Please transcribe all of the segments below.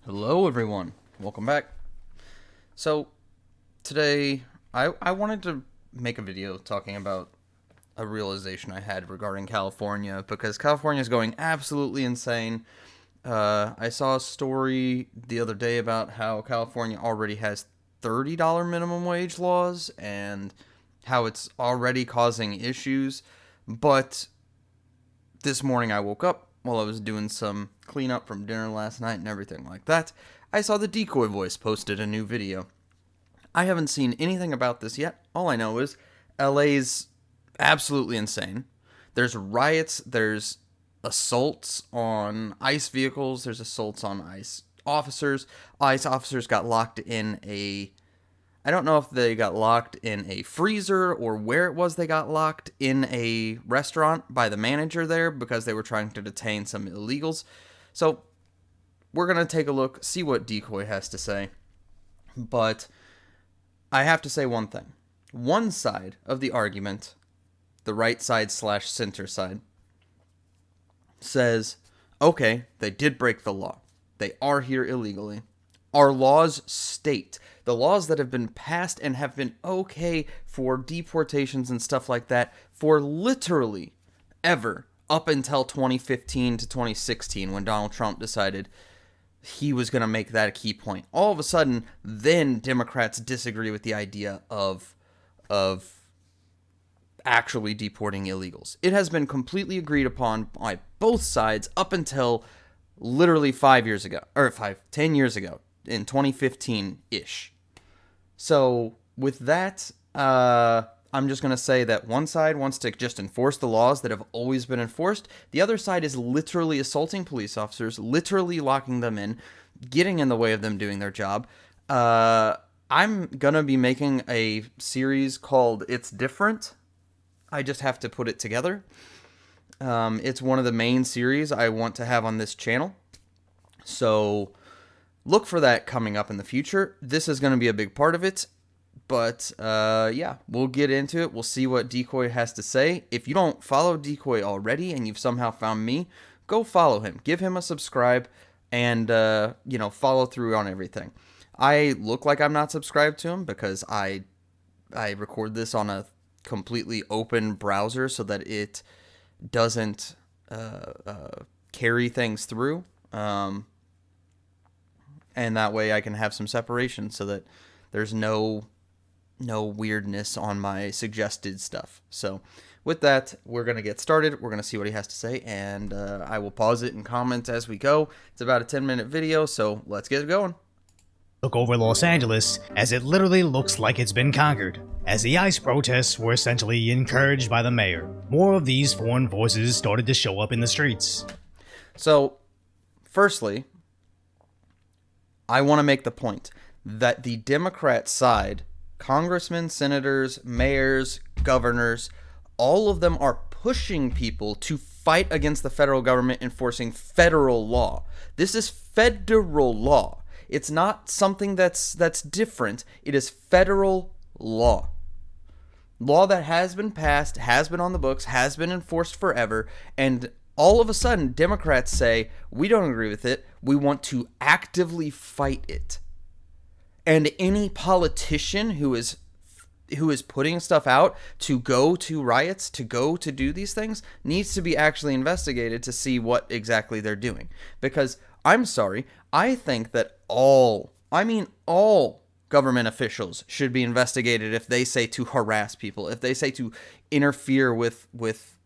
Hello everyone, welcome back. So today I wanted to make a video talking about a realization I had regarding California because California is going absolutely insane. I saw a story the other day about how California already has $30 minimum wage laws and how it's already causing issues. But this morning I woke up while I was doing some cleanup from dinner last night and everything like that. I saw the Decoy voice posted a new video. I haven't seen anything about this yet. All I know is LA's absolutely insane. There's riots, there's assaults on ICE vehicles, there's assaults on ICE officers. ICE officers got locked in a I don't know if they got locked in a freezer or where it was they got locked in a restaurant by the manager there because they were trying to detain some illegals. So we're going to take a look, see what Decoy has to say. But I have to say one thing. One side of the argument, the right side / center side, says, okay, they did break the law. They are here illegally. Our laws state, the laws that have been passed and have been okay for deportations and stuff like that for literally ever up until 2015 to 2016 when Donald Trump decided he was going to make that a key point. All of a sudden, then Democrats disagree with the idea of actually deporting illegals. It has been completely agreed upon by both sides up until literally 5 years ago, or 10 years ago, in 2015-ish. So with that, I'm just going to say that one side wants to just enforce the laws that have always been enforced. The other side is literally assaulting police officers, literally locking them in, getting in the way of them doing their job. I'm going to be making a series called It's Different. I just have to put it together. It's one of the main series I want to have on this channel. So look for that coming up in the future. This is going to be a big part of it. But, yeah, we'll get into it. We'll see what Decoy has to say. If you don't follow Decoy already and you've somehow found me, go follow him. Give him a subscribe and, follow through on everything. I look like I'm not subscribed to him because I record this on a completely open browser so that it doesn't carry things through. And that way I can have some separation so that there's no weirdness on my suggested stuff. So with that, we're going to get started. We're going to see what he has to say, and I will pause it and comment as we go. It's about a 10-minute video, so let's get going. Took over Los Angeles, as it literally looks like it's been conquered. As the ICE protests were essentially encouraged by the mayor, more of these foreign voices started to show up in the streets. So, firstly, I want to make the point that the Democrat side, congressmen, senators, mayors, governors, all of them are pushing people to fight against the federal government enforcing federal law. This is federal law. It's not something that's different. It is federal law. Law that has been passed, has been on the books, has been enforced forever, and all of a sudden, Democrats say, we don't agree with it. We want to actively fight it. And any politician who is putting stuff out to go to riots, to go to do these things, needs to be actually investigated to see what exactly they're doing. Because, I'm sorry, I think that all government officials should be investigated if they say to harass people, if they say to interfere with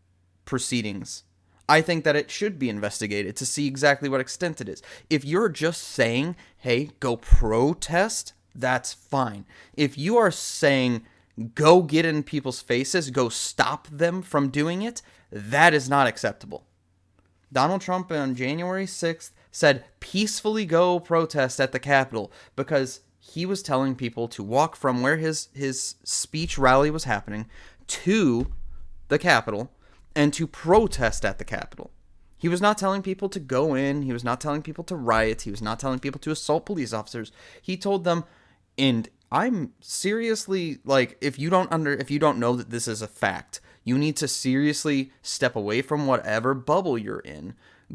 proceedings. I think that it should be investigated to see exactly what extent it is. If you're just saying, hey, go protest, that's fine. If you are saying, go get in people's faces, go stop them from doing it, that is not acceptable. Donald Trump on January 6th said, peacefully go protest at the Capitol because he was telling people to walk from where his speech rally was happening to the Capitol and to protest at the Capitol. He was not telling people to go in. He was not telling people to riot. He was not telling people to assault police officers. He told them, and I'm seriously, like, if you don't know that this is a fact, you need to seriously step away from whatever bubble you're in.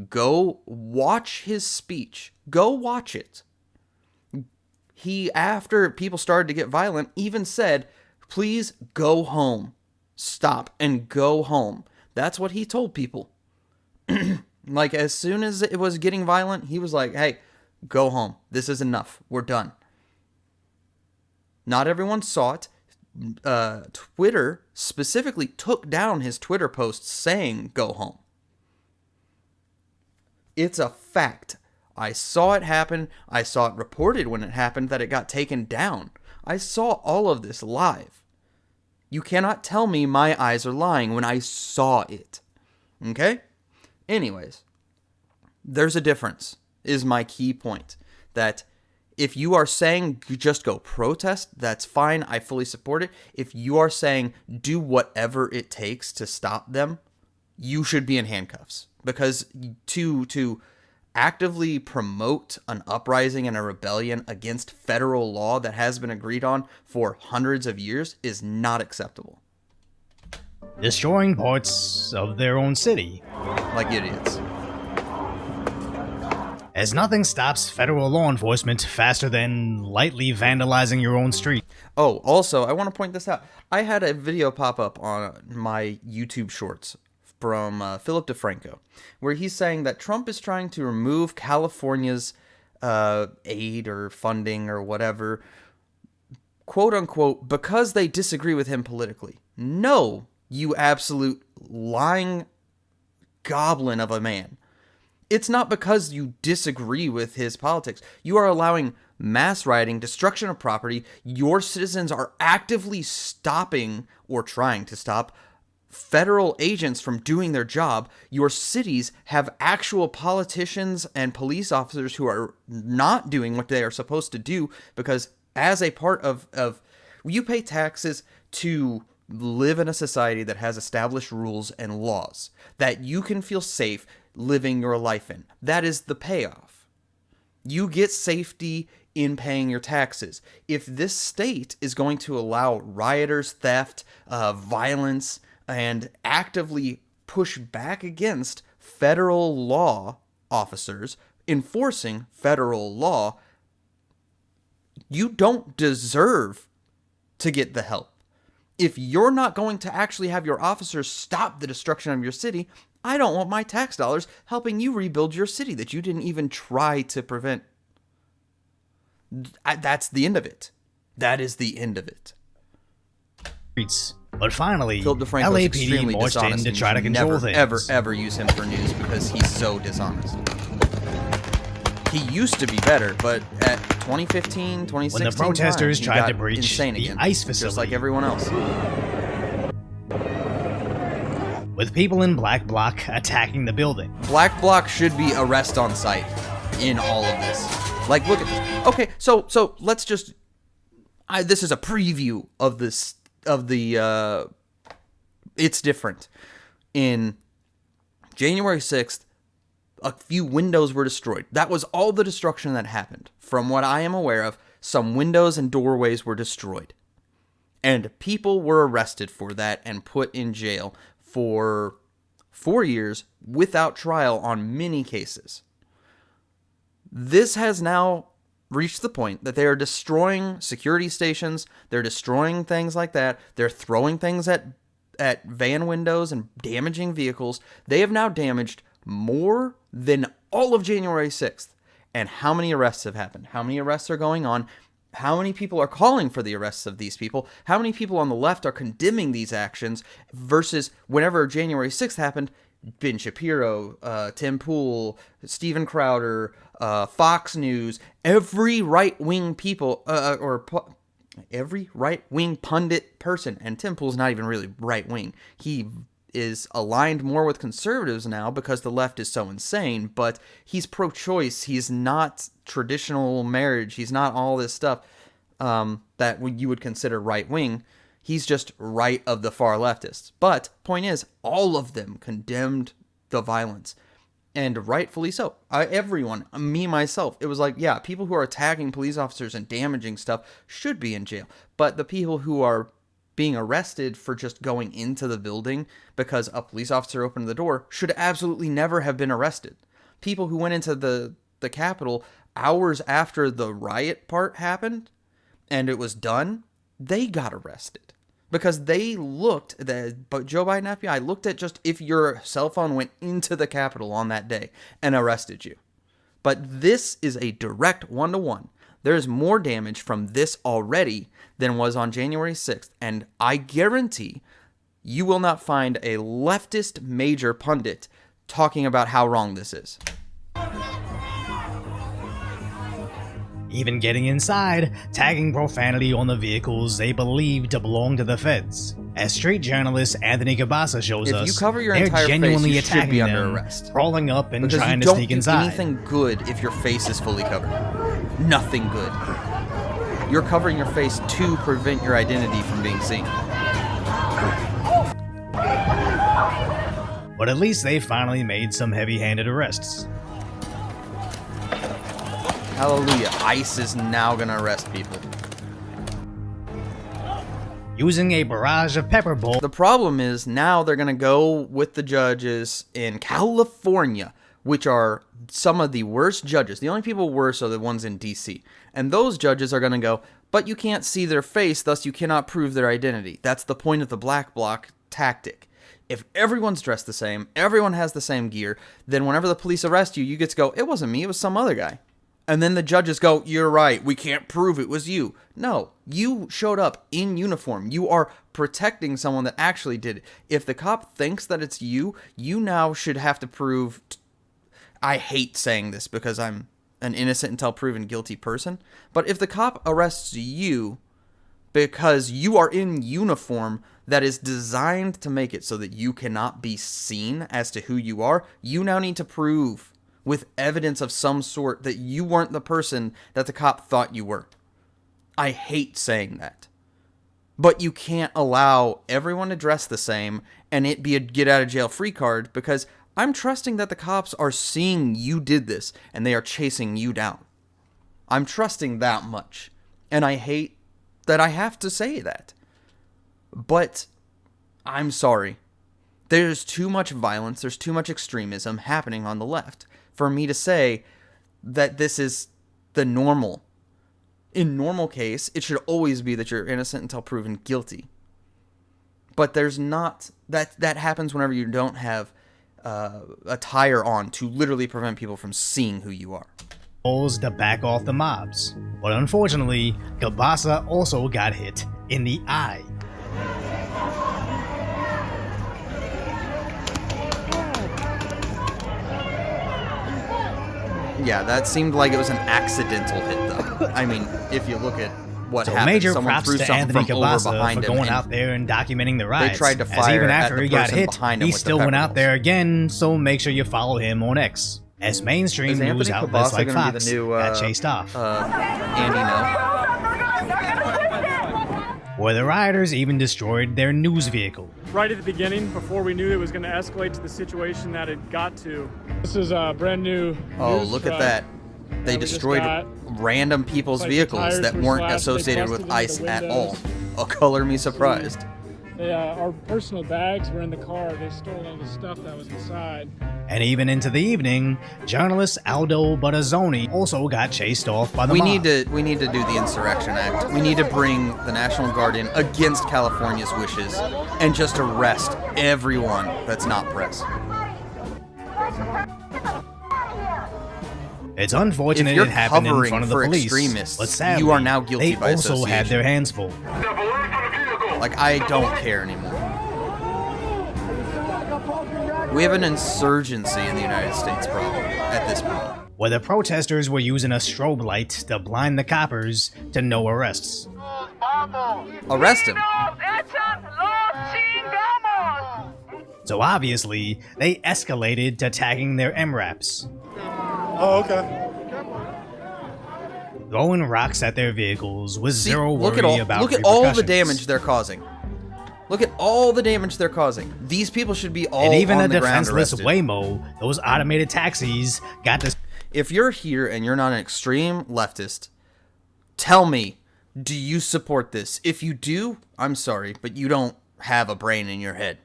Go watch his speech Go watch it. He, after people started to get violent, even said, please go home. Stop and go home. That's what he told people. Like, as soon as it was getting violent, he was like, hey, go home. This is enough. We're done. Not everyone saw it. Twitter specifically took down his Twitter post saying, go home. It's a fact. I saw it happen. I saw it reported when it happened that it got taken down. I saw all of this live. You cannot tell me my eyes are lying when I saw it. Okay? Anyways, there's a difference, is my key point. That if you are saying just go protest, that's fine. I fully support it. If you are saying do whatever it takes to stop them, you should be in handcuffs. Because to actively promote an uprising and a rebellion against federal law that has been agreed on for hundreds of years is not acceptable. Destroying parts of their own city. Like idiots. As nothing stops federal law enforcement faster than lightly vandalizing your own street. Oh, also, I want to point this out. I had a video pop up on my YouTube shorts from Philip DeFranco, where he's saying that Trump is trying to remove California's aid or funding or whatever, quote unquote, because they disagree with him politically. No, you absolute lying goblin of a man. It's not because you disagree with his politics. You are allowing mass rioting, destruction of property. Your citizens are actively stopping or trying to stop federal agents from doing their job. Your cities have actual politicians and police officers who are not doing what they are supposed to do because as a part of you pay taxes to live in a society that has established rules and laws that you can feel safe living your life in. That is the payoff. You get safety in paying your taxes. If this state is going to allow rioters, theft, violence, and actively push back against federal law officers enforcing federal law, you don't deserve to get the help. If you're not going to actually have your officers stop the destruction of your city, I don't want my tax dollars helping you rebuild your city that you didn't even try to prevent. That's the end of it. That is the end of it. But finally, Philip DeFranco is LAPD extremely marched in dishonest. to try to You control never, things. ever use him for news because he's so dishonest. He used to be better, but at 2015, 2016 When the protesters he tried got to breach insane the again, ice just facility. like everyone else. With people in black bloc attacking the building. Black bloc should be arrest on site in all of this. Like, look at this. Okay, so let's just. This is a preview of this It's different. In January 6th, a few windows were destroyed. That was all the destruction that happened. From what I am aware of, some windows and doorways were destroyed. And people were arrested for that and put in jail for 4 years without trial on many cases. This has now reached the point that they are destroying security stations. They're destroying things like that. They're throwing things at van windows and damaging vehicles. They have now damaged more than all of January 6th. And how many arrests have happened? How many arrests are going on? How many people are calling for the arrests of these people? How many people on the left are condemning these actions versus whenever January 6th happened, Ben Shapiro, Tim Pool, Steven Crowder, Fox News, every right-wing people, every right-wing pundit person, and Tim Pool's not even really right-wing. He is aligned more with conservatives now because the left is so insane, but he's pro-choice. He's not traditional marriage. He's not all this stuff that you would consider right-wing. He's just right of the far leftists. But point is, all of them condemned the violence. And rightfully so. Everyone, me, myself, it was like, yeah, people who are attacking police officers and damaging stuff should be in jail. But the people who are being arrested for just going into the building because a police officer opened the door should absolutely never have been arrested. People who went into the the Capitol hours after the riot part happened and it was done, they got arrested. Because they looked, but Joe Biden FBI looked at just if your cell phone went into the Capitol on that day and arrested you. But this is a direct one-to-one. There is more damage from this already than was on January 6th. And I guarantee you will not find a leftist major pundit talking about how wrong this is. Even getting inside, tagging profanity on the vehicles they believe to belong to the feds. As street journalist Anthony Cabasa shows us, if you cover your they're entire genuinely face, you should attacking be under them, arrest. crawling up and Because trying you to sneak don't do inside. anything good if your face is fully covered. Nothing good. You're covering your face to prevent your identity from being seen. But at least they finally made some heavy-handed arrests. Hallelujah. ICE is now going to arrest people. Using a barrage of pepper balls. The problem is now they're going to go with the judges in California, which are some of the worst judges. The only people worse are the ones in D.C. And those judges are going to go, but you can't see their face, thus you cannot prove their identity. That's the point of the black bloc tactic. If everyone's dressed the same, everyone has the same gear, then whenever the police arrest you, you get to go, it wasn't me, it was some other guy. And then the judges go, you're right, we can't prove it was you. No, you showed up in uniform. You are protecting someone that actually did it. If the cop thinks that it's you, you now should have to prove... I hate saying this because I'm an innocent until proven guilty person. But if the cop arrests you because you are in uniform that is designed to make it so that you cannot be seen as to who you are, you now need to prove with evidence of some sort that you weren't the person that the cop thought you were. I hate saying that. But you can't allow everyone to dress the same and it be a get out of jail free card, because I'm trusting that the cops are seeing you did this and they are chasing you down. I'm trusting that much. And I hate that I have to say that. But I'm sorry. There's too much violence, there's too much extremism happening on the left for me to say that this is the normal. In normal case, it should always be that you're innocent until proven guilty. But there's not... That happens whenever you don't have a tire on to literally prevent people from seeing who you are. To back off the mobs. But unfortunately, Cabasa also got hit in the eye. Yeah, that seemed like it was an accidental hit, though. I mean, if you look at what happened, major someone props threw to something Anthony from over Cabasa behind for him. going and out there and documenting the riots. They tried to as fire even at after the he got person hit, behind him he with the still went pepper out balls. there again, so make sure you follow him on X. As mainstream Is news Anthony outlets Cabasa like gonna be Fox the new, got chased off. Andy, no. Where the rioters even destroyed their news vehicle. Right at the beginning, before we knew it was going to escalate to the situation that it got to. This is a brand new. Oh, news look truck at that. They that we just destroyed got. random people's Like, the vehicles tires that were weren't slashed, they associated with busted ICE into the at all. windows. Oh, color me surprised. Our personal bags were in the car. They stole all the stuff that was inside. And even into the evening, journalist Aldo Buttazzoni also got chased off by the We mob. need to do the Insurrection Act. We need to bring the National Guard in against California's wishes and just arrest everyone that's not press. It's unfortunate If you're it happened in covering front of the for police, extremists, but sadly, you are now guilty they by also had association. their hands full. Like, I don't care anymore. We have an insurgency in the United States problem at this point. Where the protesters were using a strobe light to blind the coppers to no arrests. Arrest him. So obviously, they escalated to tagging their MRAPs, Oh, okay. throwing rocks at their vehicles with See, zero look worry at about look at all the repercussions. damage they're causing. Look at all the damage they're causing. These people should be all And even on a the ground defenseless arrested. Waymo, those automated taxis, got this. If you're here and you're not an extreme leftist, tell me, do you support this? If you do, I'm sorry, but you don't have a brain in your head.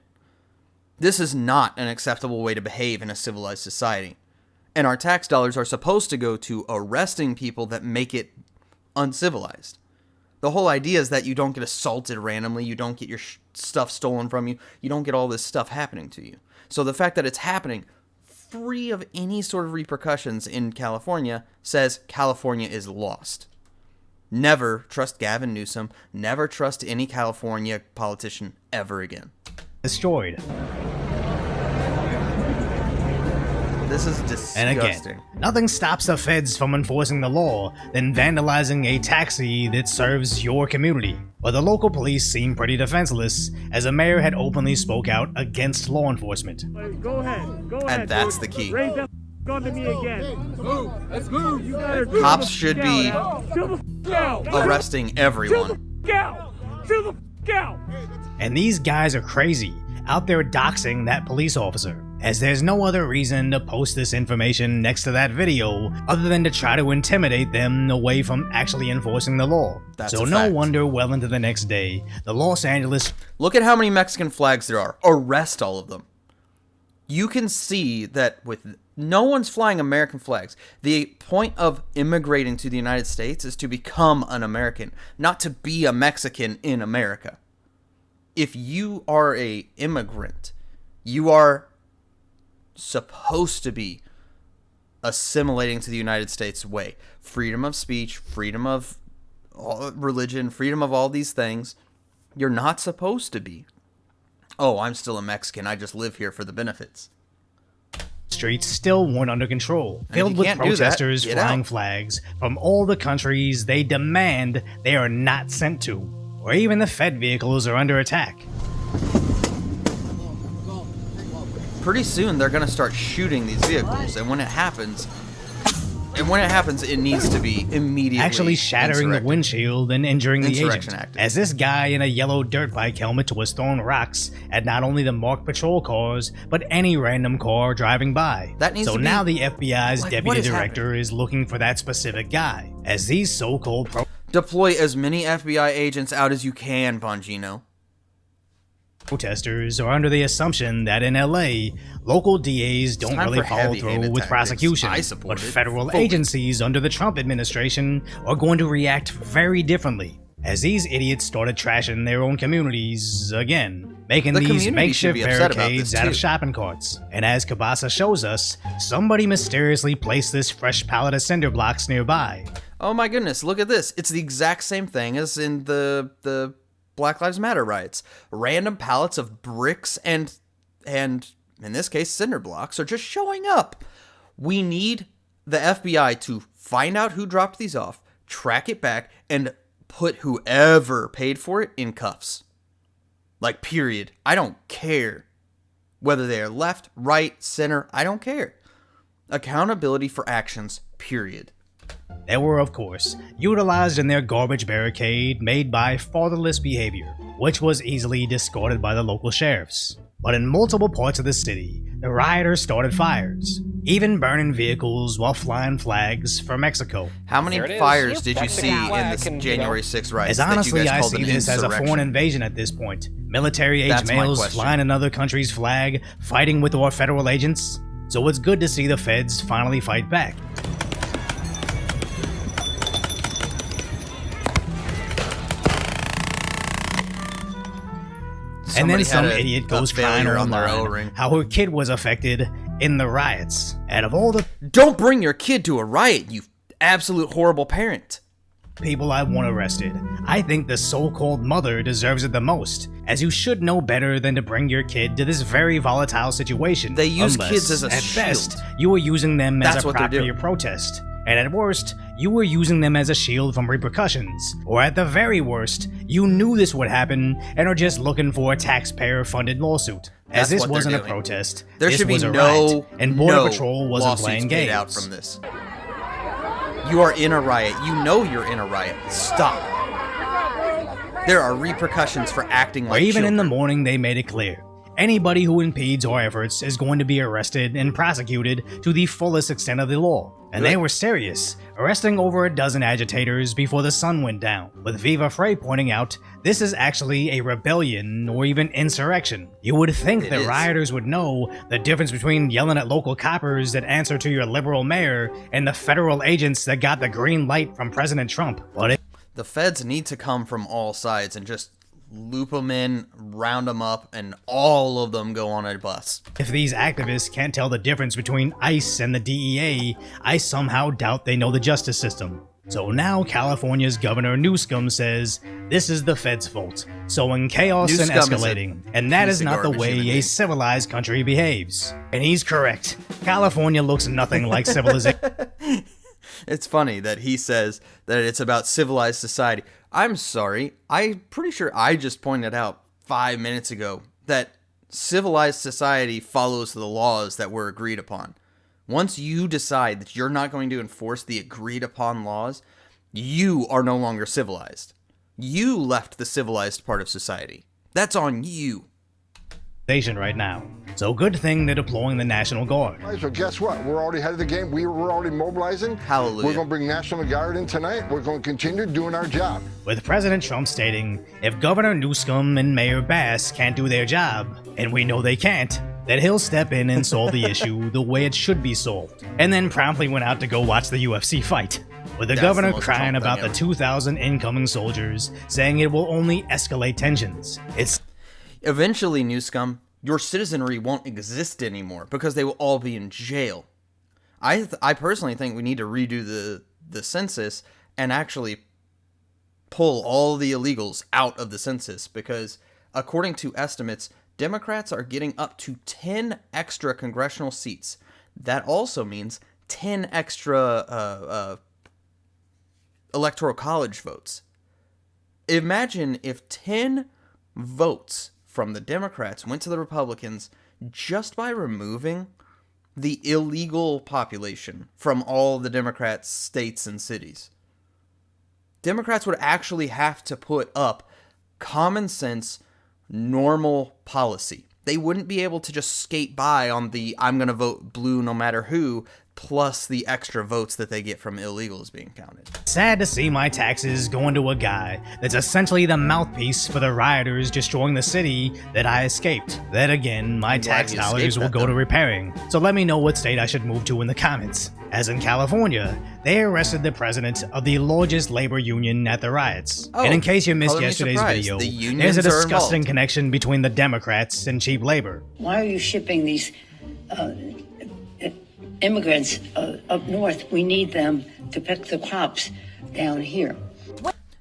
This is not an acceptable way to behave in a civilized society. And our tax dollars are supposed to go to arresting people that make it uncivilized. The whole idea is that you don't get assaulted randomly, you don't get your stuff stolen from you, you don't get all this stuff happening to you. So the fact that it's happening free of any sort of repercussions in California says California is lost. Never trust Gavin Newsom, never trust any California politician ever again. Destroyed. This is disgusting. And again, nothing stops the feds from enforcing the law than vandalizing a taxi that serves your community. But the local police seem pretty defenseless, as the mayor had openly spoke out against law enforcement. Go ahead. Go ahead. And that's the key. Raise that gun to me again. Move. Let's move. You gotta Cops should be out. arresting everyone. Out. Chill the out. And these guys are crazy, out there doxing that police officer, as there's no other reason to post this information next to that video other than to try to intimidate them away from actually enforcing the law. That's so a no fact. wonder well into the next day, the Los Angeles Look at how many Mexican flags there are. Arrest all of them. You can see that with no one's flying American flags. The point of immigrating to the United States is to become an American, not to be a Mexican in America. If you are a immigrant, you are supposed to be assimilating to the United States way. Freedom of speech, freedom of religion, freedom of all these things. You're not supposed to be. Oh, I'm still a Mexican. I just live here for the benefits. streets still weren't under control, if filled you with can't do that, protesters get flying out. flags from all the countries they demand they are not sent to, or even the Fed vehicles are under attack. Pretty soon they're going to start shooting these vehicles, and when it happens, it needs to be immediately Actually shattering the windshield and injuring the Insurrection agent, active. as this guy in a yellow dirt bike helmet was throwing rocks at not only the marked patrol cars, but any random car driving by. That needs so to be- now the FBI's Like, deputy what is director is looking for that specific guy, as these so-called Deploy as many FBI agents out as you can, Bongino. protesters are under the assumption that in LA, local DAs don't time really for follow heavy-handed through with tactics. prosecution, I support but it federal fully. agencies under the Trump administration are going to react very differently, as these idiots started trashing their own communities again, making The these community should makeshift be upset about barricades this, out of too. shopping carts. And as Kabasa shows us, somebody mysteriously placed this fresh pallet of cinder blocks nearby. Oh my goodness, look at this. It's the exact same thing as in the Black Lives Matter riots. Random pallets of bricks and in this case cinder blocks are just showing up. We need the FBI to find out who dropped these off, track it back, and put whoever paid for it in cuffs. Like, period. I don't care whether they are left, right, center. I don't care. Accountability for actions, period. They were, of course, utilized in their garbage barricade made by fatherless behavior, which was easily discarded by the local sheriffs. But in multiple parts of the city, the rioters started fires, even burning vehicles while flying flags for Mexico. How many There it is. fires did you That's the see in flag this and, January 6th riots As that you honestly, guys I called see an this as a insurrection? foreign invasion at this point. Military-age That's my males question. flying another country's flag, fighting with our federal agents. So it's good to see the feds finally fight back. And then Somebody some had idiot a goes crying failure on their online O-ring. how her kid was affected in the riots. And of all the Don't bring your kid to a riot, you absolute horrible parent. people I want arrested, I think the so-called mother deserves it the most, as you should know better than to bring your kid to this very volatile situation. They use unless, kids as a at shield. best, you are using them as That's a what they're prop for doing. your protest. And at worst, you were using them as a shield from repercussions. Or at the very worst, you knew this would happen and are just looking for a taxpayer-funded lawsuit. That's As this what they're wasn't a doing. protest, There this should be was a no riot, and Border Patrol wasn't lawsuits playing paid games. out from this. You are in a riot. You know you're in a riot. Stop. There are repercussions for acting Or like even in the children. morning, they made it clear. Anybody who impedes our efforts is going to be arrested and prosecuted to the fullest extent of the law. And they Good. were serious, arresting over a dozen agitators before the sun went down, with Viva Frey pointing out this is actually a rebellion or even insurrection. You would think that rioters would know the difference between yelling at local coppers that answer to your liberal mayor and the federal agents that got the green light from President Trump, but the feds need to come from all sides and just loop them in, round them up, and all of them go on a bus. If these activists can't tell the difference between ICE and the DEA, I somehow doubt they know the justice system. So now California's Governor Newsom says this is the feds' fault, sowing chaos and escalating, and that is not the way a civilized country behaves. And he's correct. California looks nothing like civilization. It's funny that he says that it's about civilized society. I'm sorry, I'm pretty sure I just pointed out 5 minutes ago that civilized society follows the laws that were agreed upon. Once you decide that you're not going to enforce the agreed upon laws, you are no longer civilized. You left the civilized part of society. That's on you. Right now. So good thing they're deploying the National Guard. So guess what? We're already ahead of the game. We're already mobilizing. Hallelujah. We're going to bring National Guard in tonight. We're going to continue doing our job. With President Trump stating, if Governor Newsom and Mayor Bass can't do their job, and we know they can't, that he'll step in and solve the issue the way it should be solved. And then promptly went out to go watch the UFC fight. With the governor crying about the 2,000 incoming soldiers, saying it will only escalate tensions. Eventually, Newsom, your citizenry won't exist anymore because they will all be in jail. I personally think we need to redo the census and actually pull all the illegals out of the census because, according to estimates, Democrats are getting up to 10 extra congressional seats. That also means 10 extra electoral college votes. Imagine if 10 votes from the Democrats went to the Republicans just by removing the illegal population from all the Democrats' states and cities. Democrats would actually have to put up common sense, normal policy. They wouldn't be able to just skate by on the I'm going to vote blue no matter who, plus the extra votes that they get from illegals being counted. Sad to see my taxes going to a guy that's essentially the mouthpiece for the rioters destroying the city that I escaped. Then again, my tax dollars will go to repairing. So let me know what state I should move to in the comments. As in California, they arrested the president of the largest labor union at the riots. And in case you missed yesterday's video, there's a disgusting connection between the Democrats and cheap labor. Why are you shipping these immigrants up north? We need them to pick the crops down here.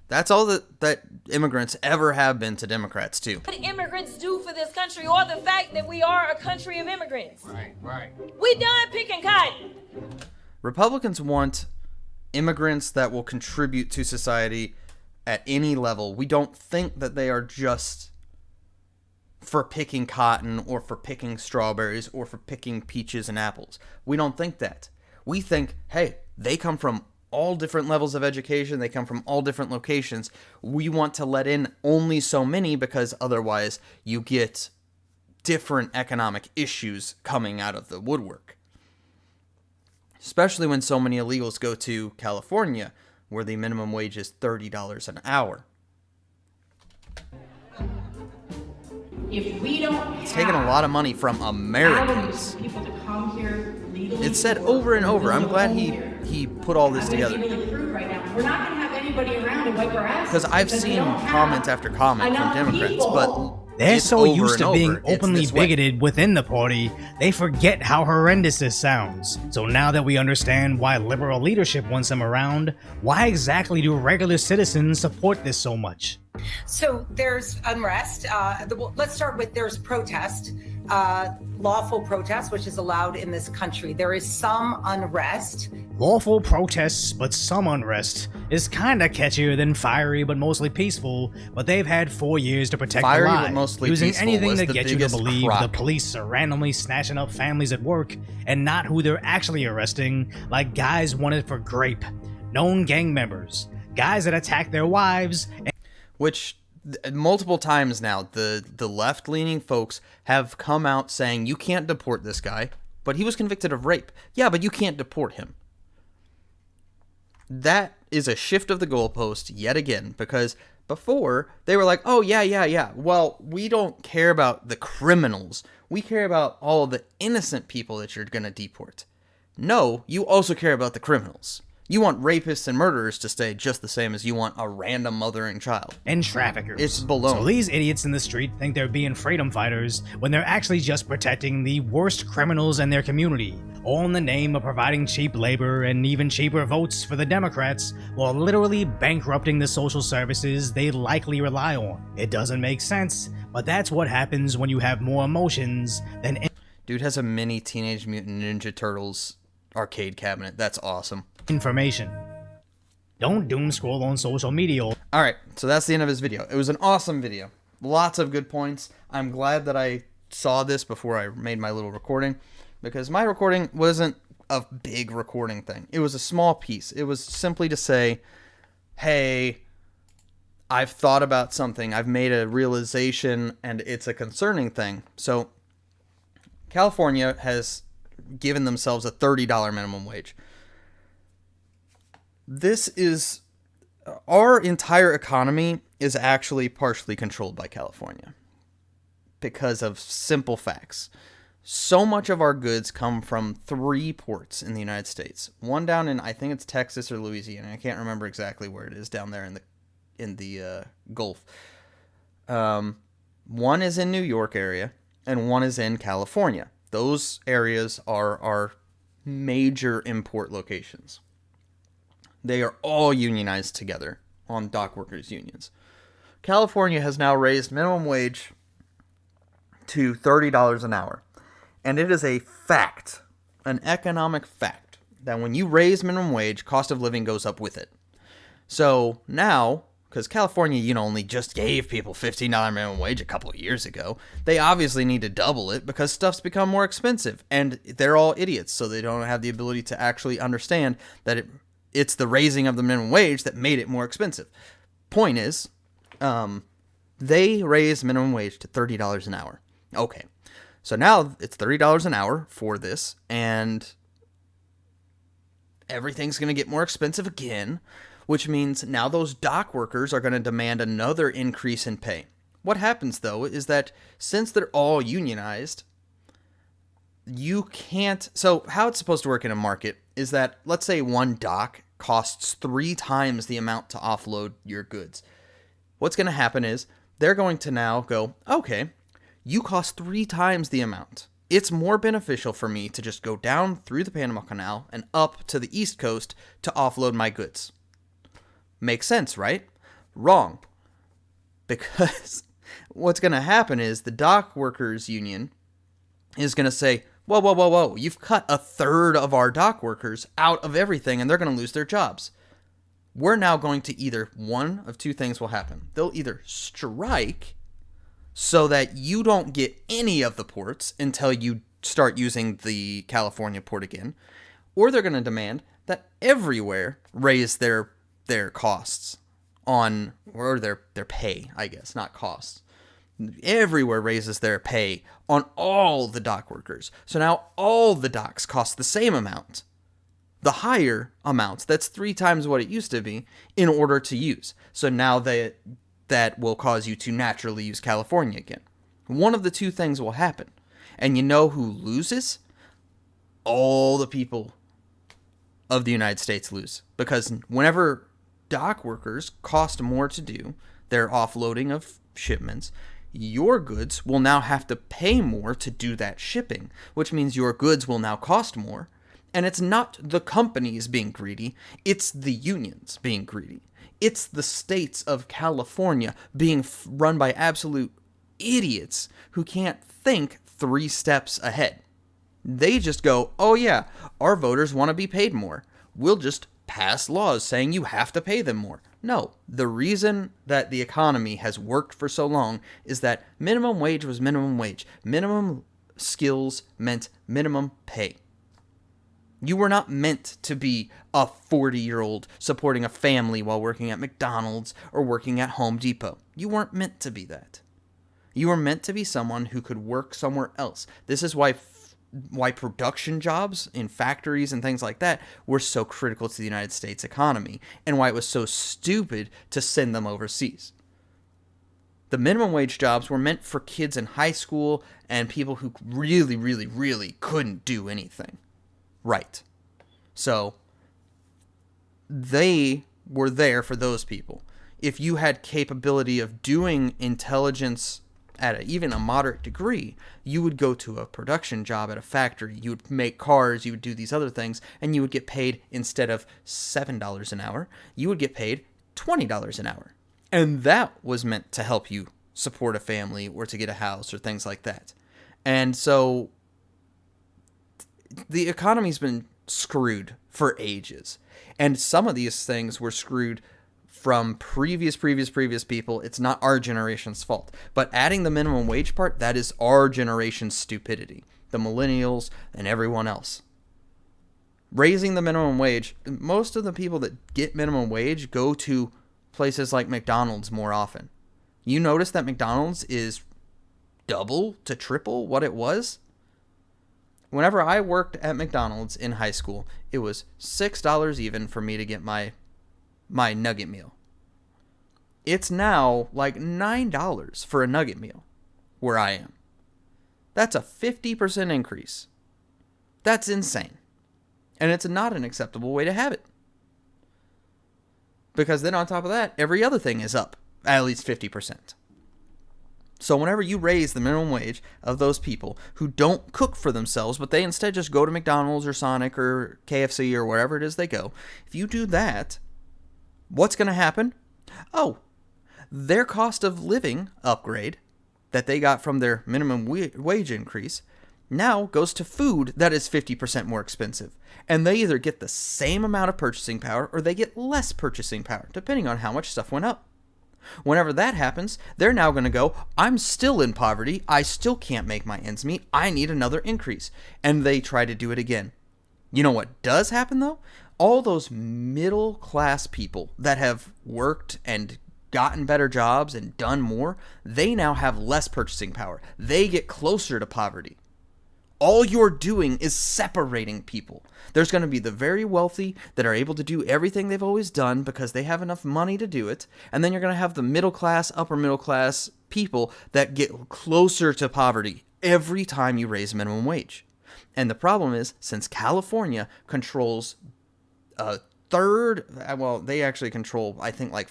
That's all that immigrants ever have been to Democrats, too. What immigrants do for this country, or the fact that we are a country of immigrants. Right. We done picking cotton. Republicans want immigrants that will contribute to society at any level. We don't think that they are just for picking cotton or for picking strawberries or for picking peaches and apples. We don't think that. We think, hey, they come from all different levels of education. They come from all different locations. We want to let in only so many because otherwise you get different economic issues coming out of the woodwork. Especially when so many illegals go to California, where the minimum wage is $30 an hour. If we don't It's taking a lot of money from Americans. People to come here legally. It's said over and over. I'm glad he put all this together. Right now. We're not going to have anybody around to wipe our asses. Because I've seen comment after comment from Democrats, but they're so used to being it's openly this way. bigoted within the party, they forget how horrendous this sounds. So now that we understand why liberal leadership wants them around, why exactly do regular citizens support this so much? So there's unrest. Let's start with there's protest, lawful protest, which is allowed in this country. There is some unrest. Lawful protests, but some unrest is kinda catchier than fiery but mostly peaceful, but they've had 4 years to protect Fiery the but lives, mostly using peaceful anything was to the get you to biggest believe crock. the police are randomly snatching up families at work and not who they're actually arresting, like guys wanted for grape, known gang members, guys that attack their wives, Which multiple times now, the left-leaning folks have come out saying, you can't deport this guy, but he was convicted of rape. Yeah, but you can't deport him. That is a shift of the goalpost yet again, because before they were like, oh, yeah. Well, we don't care about the criminals. We care about all the innocent people that you're going to deport. No, you also care about the criminals. You want rapists and murderers to stay just the same as you want a random mothering child. And traffickers. It's baloney. So these idiots in the street think they're being freedom fighters when they're actually just protecting the worst criminals in their community, all in the name of providing cheap labor and even cheaper votes for the Democrats, while literally bankrupting the social services they likely rely on. It doesn't make sense, but that's what happens when you have more emotions than... Dude has a mini Teenage Mutant Ninja Turtles arcade cabinet. That's awesome. Information. Don't doom scroll on social media. Alright, so that's the end of his video. It was an awesome video. Lots of good points. I'm glad that I saw this before I made my little recording, because my recording wasn't a big recording thing. It was a small piece. It was simply to say, hey, I've thought about something. I've made a realization, and it's a concerning thing. So, California has given themselves a $30 minimum wage. This is, our entire economy is actually partially controlled by California because of simple facts. So much of our goods come from 3 ports in the United States. One down in, I think it's Texas or Louisiana. I can't remember exactly where it is down there in the Gulf. One is in New York area, and one is in California. Those areas are our major import locations. They are all unionized together on dock workers' unions. California has now raised minimum wage to $30 an hour. And it is a fact, an economic fact, that when you raise minimum wage, cost of living goes up with it. So now, because California, only just gave people $15 minimum wage a couple of years ago, they obviously need to double it because stuff's become more expensive. And they're all idiots, so they don't have the ability to actually understand that it's the raising of the minimum wage that made it more expensive. Point is, they raised minimum wage to $30 an hour. Okay, so now it's $30 an hour for this, and everything's going to get more expensive again, which means now those dock workers are going to demand another increase in pay. What happens, though, is that since they're all unionized, you can't... So how it's supposed to work in a market is that, let's say one dock costs 3 times the amount to offload your goods. What's going to happen is they're going to now go, okay, you cost 3 times the amount. It's more beneficial for me to just go down through the Panama Canal and up to the East Coast to offload my goods. Makes sense, right? Wrong. Because what's going to happen is the dock workers union is going to say, whoa, you've cut 1/3 of our dock workers out of everything and they're going to lose their jobs. We're now going to either, one of 2 things will happen. They'll either strike so that you don't get any of the ports until you start using the California port again, or they're going to demand that everywhere raise their costs on, or their pay, I guess, not costs. Everywhere raises their pay on all the dock workers. So now all the docks cost the same amount. The higher amount, that's 3 times what it used to be, in order to use. So now that will cause you to naturally use California again. One of the 2 things will happen. And you know who loses? All the people of the United States lose. Because whenever dock workers cost more to do their offloading of shipments, your goods will now have to pay more to do that shipping, which means your goods will now cost more. And it's not the companies being greedy, it's the unions being greedy. It's the states of California being run by absolute idiots who can't think 3 steps ahead. They just go, oh yeah, our voters want to be paid more. We'll just pass laws saying you have to pay them more. No, the reason that the economy has worked for so long is that minimum wage was minimum wage. Minimum skills meant minimum pay. You were not meant to be a 40-year-old supporting a family while working at McDonald's or working at Home Depot. You weren't meant to be that. You were meant to be someone who could work somewhere else. This is why why production jobs in factories and things like that were so critical to the United States economy, and why it was so stupid to send them overseas. The minimum wage jobs were meant for kids in high school and people who really, really, really couldn't do anything right. So they were there for those people. If you had capability of doing intelligence at even a moderate degree, you would go to a production job at a factory. You would make cars, you would do these other things, and you would get paid, instead of $7 an hour, you would get paid $20 an hour. And that was meant to help you support a family or to get a house or things like that. And so the economy's been screwed for ages. And some of these things were screwed from previous people. It's not our generation's fault. But adding the minimum wage part, that is our generation's stupidity. The millennials and everyone else. Raising the minimum wage, most of the people that get minimum wage go to places like McDonald's more often. You notice that McDonald's is double to triple what it was? Whenever I worked at McDonald's in high school, it was $6 even for me to get my nugget meal. It's now like $9 for a nugget meal where I am. That's a 50% increase. That's insane. And it's not an acceptable way to have it. Because then on top of that, every other thing is up at least 50%. So whenever you raise the minimum wage of those people who don't cook for themselves, but they instead just go to McDonald's or Sonic or KFC or wherever it is they go, if you do that, what's going to happen? Oh, their cost of living upgrade that they got from their minimum wage increase now goes to food that is 50% more expensive. And they either get the same amount of purchasing power or they get less purchasing power, depending on how much stuff went up. Whenever that happens, they're now going to go, I'm still in poverty. I still can't make my ends meet. I need another increase. And they try to do it again. You know what does happen, though? All those middle class people that have worked and gotten better jobs and done more, they now have less purchasing power. They get closer to poverty. All you're doing is separating people. There's going to be the very wealthy that are able to do everything they've always done because they have enough money to do it. And then you're going to have the middle class, upper middle class people that get closer to poverty every time you raise minimum wage. And the problem is, since California controls a third, well, they actually control, I think, like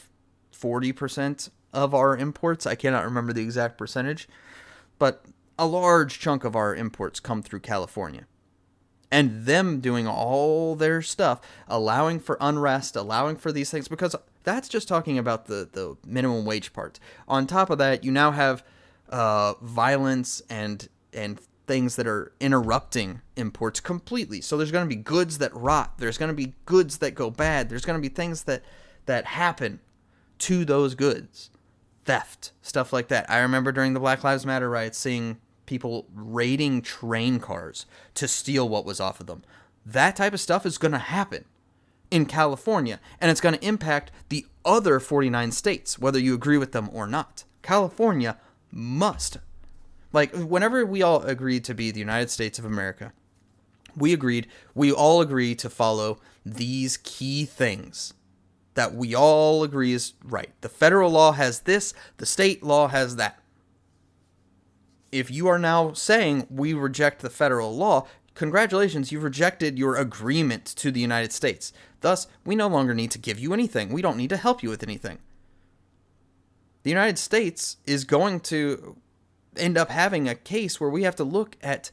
40% of our imports. I cannot remember the exact percentage, but a large chunk of our imports come through California. And them doing all their stuff, allowing for unrest, allowing for these things, because that's just talking about the minimum wage part. On top of that, you now have violence and things that are interrupting imports completely. So there's going to be goods that rot. There's going to be goods that go bad. There's going to be things that happen to those goods. Theft, stuff like that. I remember during the Black Lives Matter riots seeing people raiding train cars to steal what was off of them. That type of stuff is going to happen in California, and it's going to impact the other 49 states, whether you agree with them or not. California must. Like, whenever we all agreed to be the United States of America, we all agree to follow these key things that we all agree is right. The federal law has this, the state law has that. If you are now saying we reject the federal law, congratulations, you've rejected your agreement to the United States. Thus, we no longer need to give you anything. We don't need to help you with anything. The United States is going to end up having a case where we have to look at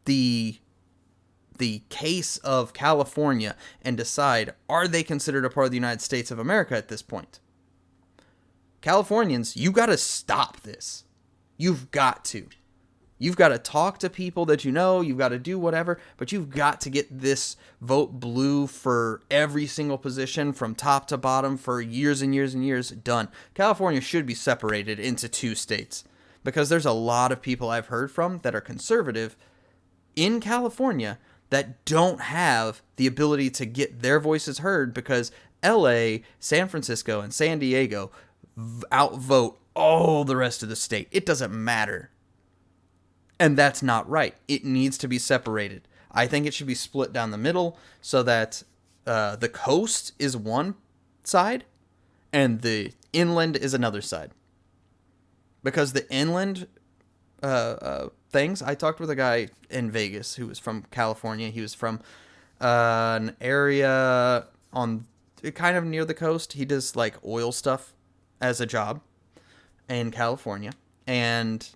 the case of California and decide, are they considered a part of the United States of America at this point? Californians, you got to stop this. You've got to. You've got to talk to people that you know. You've got to do whatever. But you've got to get this vote blue for every single position from top to bottom for years and years and years done. California should be separated into two states. Because there's a lot of people I've heard from that are conservative in California that don't have the ability to get their voices heard because LA, San Francisco, and San Diego outvote all the rest of the state. It doesn't matter. And that's not right. It needs to be separated. I think it should be split down the middle so that the coast is one side and the inland is another side. Because the inland things, I talked with a guy in Vegas who was from California. He was from an area on kind of near the coast. He does like oil stuff as a job in California. And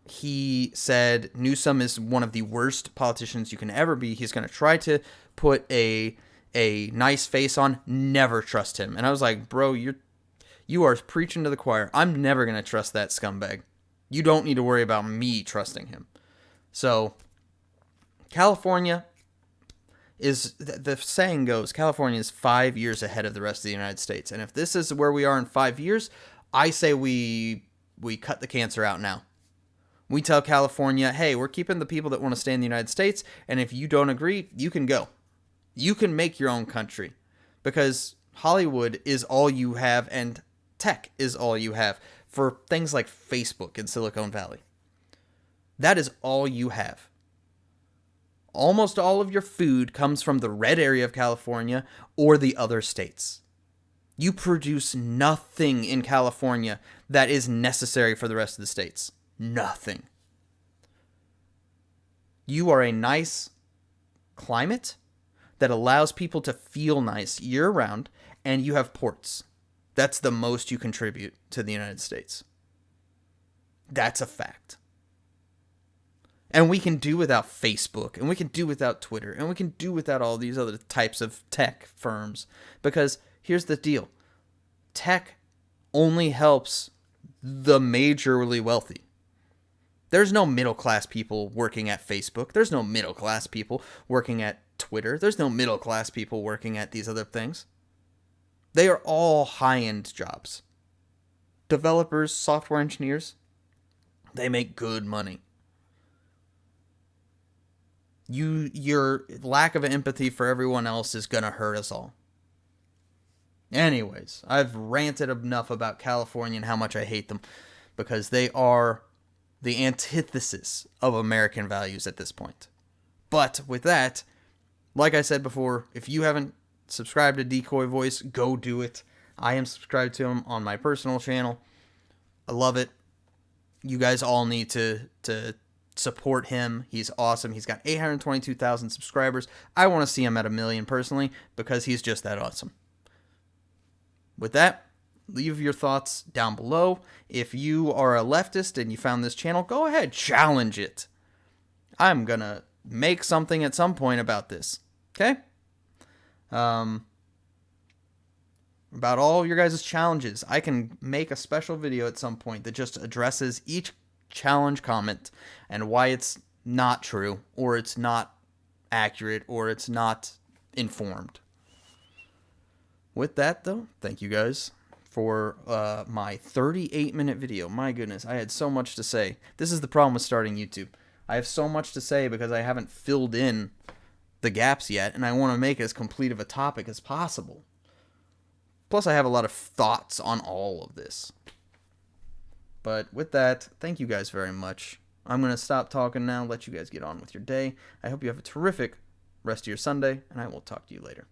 he said Newsom is one of the worst politicians you can ever be. He's going to try to put a nice face on. Never trust him. And I was like, bro, you are preaching to the choir. I'm never going to trust that scumbag. You don't need to worry about me trusting him. So California is, the saying goes, California is 5 years ahead of the rest of the United States. And if this is where we are in 5 years, I say we cut the cancer out now. We tell California, hey, we're keeping the people that want to stay in the United States, and if you don't agree, you can go. You can make your own country, because Hollywood is all you have, and tech is all you have for things like Facebook in Silicon Valley. That is all you have. Almost all of your food comes from the red area of California or the other states. You produce nothing in California that is necessary for the rest of the states. Nothing. You are a nice climate that allows people to feel nice year round, and you have ports. That's the most you contribute to the United States. That's a fact. And we can do without Facebook, and we can do without Twitter, and we can do without all these other types of tech firms. Because here's the deal. Tech only helps the majorly wealthy. There's no middle-class people working at Facebook. There's no middle-class people working at Twitter. There's no middle-class people working at these other things. They are all high-end jobs. Developers, software engineers, they make good money. Your lack of empathy for everyone else is going to hurt us all. Anyways, I've ranted enough about California and how much I hate them, because they are the antithesis of American values at this point. But with that, like I said before, if you haven't subscribed to Decoy Voice, go do it. I am subscribed to him on my personal channel. I love it. You guys all need to support him. He's awesome. He's got 822,000 subscribers. I want to see him at 1 million personally, because he's just that awesome. With that, leave your thoughts down below. If you are a leftist and you found this channel, go ahead, challenge it. I'm going to make something at some point about this. Okay? About all your guys' challenges. I can make a special video at some point that just addresses each challenge comment and why it's not true, or it's not accurate, or it's not informed. With that, though, thank you guys for my 38-minute video. My goodness, I had so much to say. This is the problem with starting YouTube. I have so much to say because I haven't filled in the gaps yet, and I want to make as complete of a topic as possible. Plus, I have a lot of thoughts on all of this. But with that, thank you guys very much. I'm going to stop talking now, let you guys get on with your day. I hope you have a terrific rest of your Sunday, and I will talk to you later.